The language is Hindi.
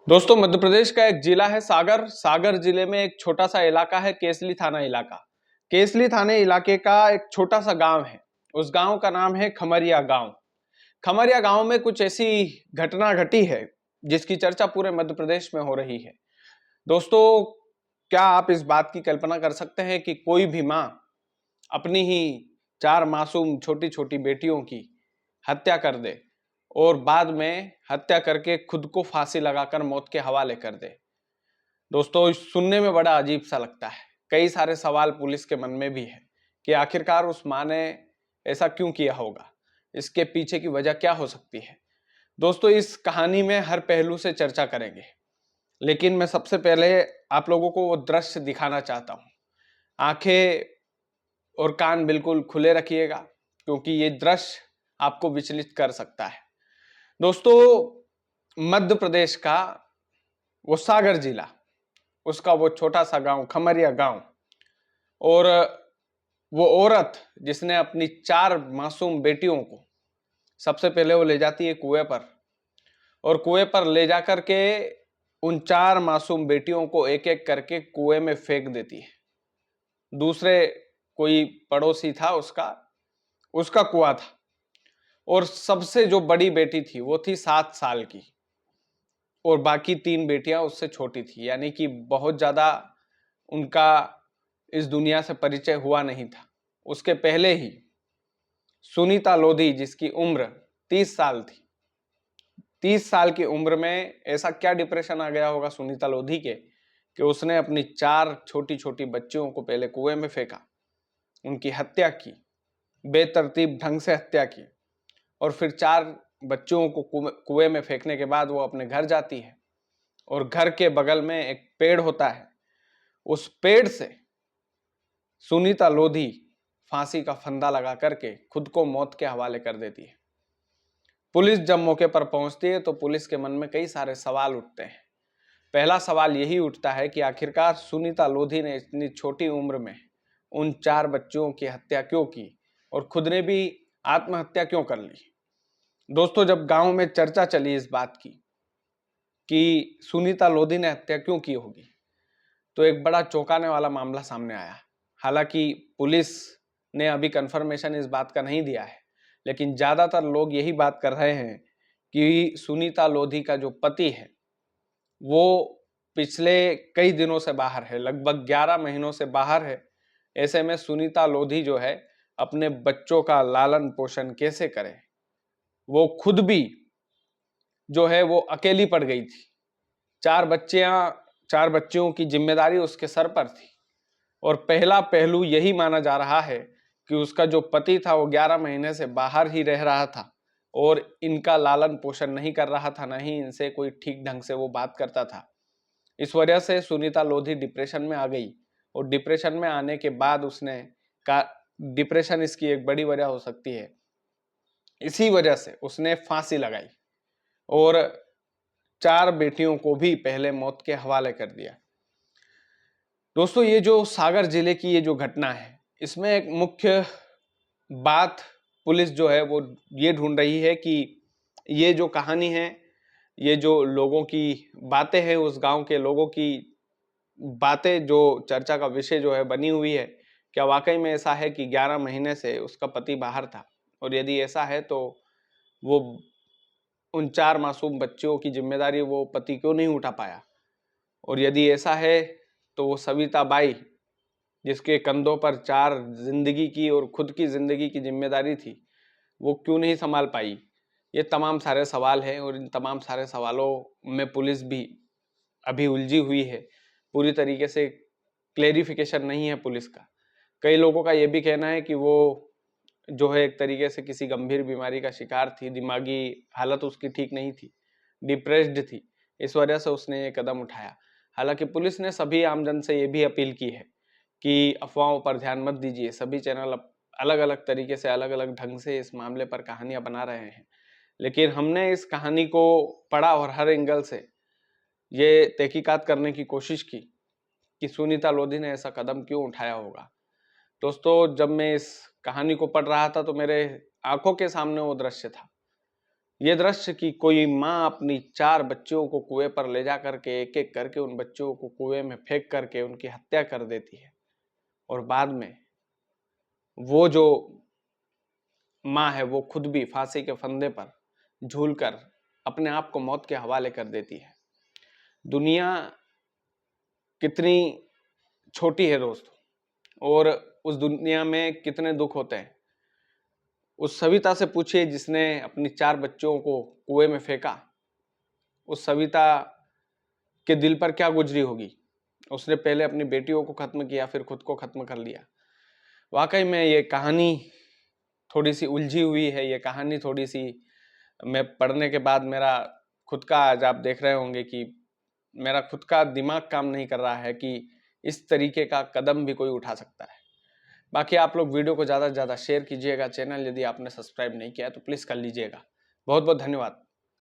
दोस्तों, मध्य प्रदेश का एक जिला है सागर। सागर जिले में एक छोटा सा इलाका है केसली थाना इलाका। केसली थाने इलाके का एक छोटा सा गांव है। उस गांव का नाम है खमरिया गांव। खमरिया गांव में कुछ ऐसी घटना घटी है जिसकी चर्चा पूरे मध्य प्रदेश में हो रही है। दोस्तों, क्या आप इस बात की कल्पना कर सकते हैं कि कोई भी माँ अपनी ही 4 मासूम छोटी छोटी बेटियों की हत्या कर दे और बाद में हत्या करके खुद को फांसी लगाकर मौत के हवाले कर दे। दोस्तों, सुनने में बड़ा अजीब सा लगता है। कई सारे सवाल पुलिस के मन में भी है कि आखिरकार उस माँ ने ऐसा क्यों किया होगा, इसके पीछे की वजह क्या हो सकती है। दोस्तों, इस कहानी में हर पहलू से चर्चा करेंगे, लेकिन मैं सबसे पहले आप लोगों को वो दृश्य दिखाना चाहता हूँ। आंखें और कान बिल्कुल खुले रखिएगा, क्योंकि ये दृश्य आपको विचलित कर सकता है। दोस्तों, मध्य प्रदेश का वो सागर जिला, उसका वो छोटा सा गांव खमरिया गांव, और वो औरत जिसने अपनी 4 मासूम बेटियों को सबसे पहले वो ले जाती है कुएं पर, और कुएं पर ले जाकर के उन 4 मासूम बेटियों को एक एक करके कुएं में फेंक देती है। दूसरे कोई पड़ोसी था, उसका कुआं था, और सबसे जो बड़ी बेटी थी वो थी 7 साल की, और बाकी 3 बेटियां उससे छोटी थी, यानी कि बहुत ज्यादा उनका इस दुनिया से परिचय हुआ नहीं था। उसके पहले ही सुनीता लोधी, जिसकी उम्र 30 साल थी, 30 साल की उम्र में ऐसा क्या डिप्रेशन आ गया होगा सुनीता लोधी के कि उसने अपनी 4 छोटी छोटी बच्चियों को पहले कुएं में फेंका, उनकी हत्या की, बेतरतीब ढंग से हत्या की, और फिर 4 बच्चों को कुएं में फेंकने के बाद वो अपने घर जाती है, और घर के बगल में एक पेड़ होता है, उस पेड़ से सुनीता लोधी फांसी का फंदा लगा करके खुद को मौत के हवाले कर देती है। पुलिस जब मौके पर पहुंचती है तो पुलिस के मन में कई सारे सवाल उठते हैं। पहला सवाल यही उठता है कि आखिरकार सुनीता लोधी ने इतनी छोटी उम्र में उन 4 बच्चों की हत्या क्यों की, और खुद ने भी आत्महत्या क्यों कर ली। दोस्तों, जब गांव में चर्चा चली इस बात की कि सुनीता लोधी ने हत्या क्यों की होगी, तो एक बड़ा चौंकाने वाला मामला सामने आया। हालांकि पुलिस ने अभी कंफर्मेशन इस बात का नहीं दिया है, लेकिन ज्यादातर लोग यही बात कर रहे हैं कि सुनीता लोधी का जो पति है वो पिछले कई दिनों से बाहर है, लगभग 11 महीनों से बाहर है। ऐसे में सुनीता लोधी जो है अपने बच्चों का लालन पोषण कैसे करे। वो खुद भी जो है वो अकेली पड़ गई थी। 4 बच्चियों की जिम्मेदारी उसके सर पर थी, और पहला पहलू यही माना जा रहा है कि उसका जो पति था वो 11 महीने से बाहर ही रह रहा था और इनका लालन पोषण नहीं कर रहा था, ना ही इनसे कोई ठीक ढंग से वो बात करता था। इस वजह से सुनीता लोधी डिप्रेशन में आ गई, और डिप्रेशन में आने के बाद उसने का डिप्रेशन इसकी एक बड़ी वजह हो सकती है, इसी वजह से उसने फांसी लगाई और 4 बेटियों को भी पहले मौत के हवाले कर दिया। दोस्तों, ये जो सागर जिले की ये जो घटना है, इसमें एक मुख्य बात पुलिस जो है वो ये ढूंढ रही है कि ये जो कहानी है, ये जो लोगों की बातें हैं, उस गांव के लोगों की बातें जो चर्चा का विषय जो है बनी हुई है, क्या वाकई में ऐसा है कि 11 महीने से उसका पति बाहर था, और यदि ऐसा है तो वो उन 4 मासूम बच्चों की जिम्मेदारी वो पति क्यों नहीं उठा पाया, और यदि ऐसा है तो वो सविता बाई, जिसके कंधों पर 4 जिंदगी की और खुद की जिंदगी की जिम्मेदारी थी, वो क्यों नहीं संभाल पाई। ये तमाम सारे सवाल हैं, और इन तमाम सारे सवालों में पुलिस भी अभी उलझी हुई है। पूरी तरीके से क्लेरिफिकेशन नहीं है पुलिस का। कई लोगों का ये भी कहना है कि वो जो है एक तरीके से किसी गंभीर बीमारी का शिकार थी, दिमागी हालत उसकी ठीक नहीं थी, डिप्रेस्ड थी, इस वजह से उसने ये कदम उठाया। हालांकि पुलिस ने सभी आमजन से ये भी अपील की है कि अफवाहों पर ध्यान मत दीजिए। सभी चैनल अलग अलग तरीके से, अलग अलग ढंग से इस मामले पर कहानियां बना रहे हैं, लेकिन हमने इस कहानी को पढ़ा और हर एंगल से ये तहकीकात करने की कोशिश की कि सुनीता लोधी ने ऐसा कदम क्यों उठाया होगा। दोस्तों, जब मैं इस कहानी को पढ़ रहा था तो मेरे आंखों के सामने वो दृश्य था। ये दृश्य कि कोई माँ अपनी 4 बच्चों को कुएं पर ले जा करके एक-एक करके उन बच्चों को कुएं में फेंक करके उनकी हत्या कर देती है और बाद में वो जो माँ है वो खुद भी फांसी के फंदे पर झूलकर अपने आप को मौत के हवाले कर देती है। दुनिया कितनी छोटी है दोस्तों, और उस दुनिया में कितने दुख होते हैं। उस सविता से पूछिए जिसने अपनी 4 बच्चों को कुएं में फेंका, उस सविता के दिल पर क्या गुजरी होगी। उसने पहले अपनी बेटियों को खत्म किया, फिर खुद को खत्म कर लिया। वाकई में ये कहानी थोड़ी सी उलझी हुई है। ये कहानी थोड़ी सी मैं पढ़ने के बाद मेरा खुद का, आज आप देख रहे होंगे कि मेरा खुद का दिमाग काम नहीं कर रहा है कि इस तरीके का कदम भी कोई उठा सकता है। बाकी आप लोग वीडियो को ज़्यादा से ज़्यादा शेयर कीजिएगा। चैनल यदि आपने सब्सक्राइब नहीं किया है तो प्लीज़ कर लीजिएगा। बहुत बहुत धन्यवाद।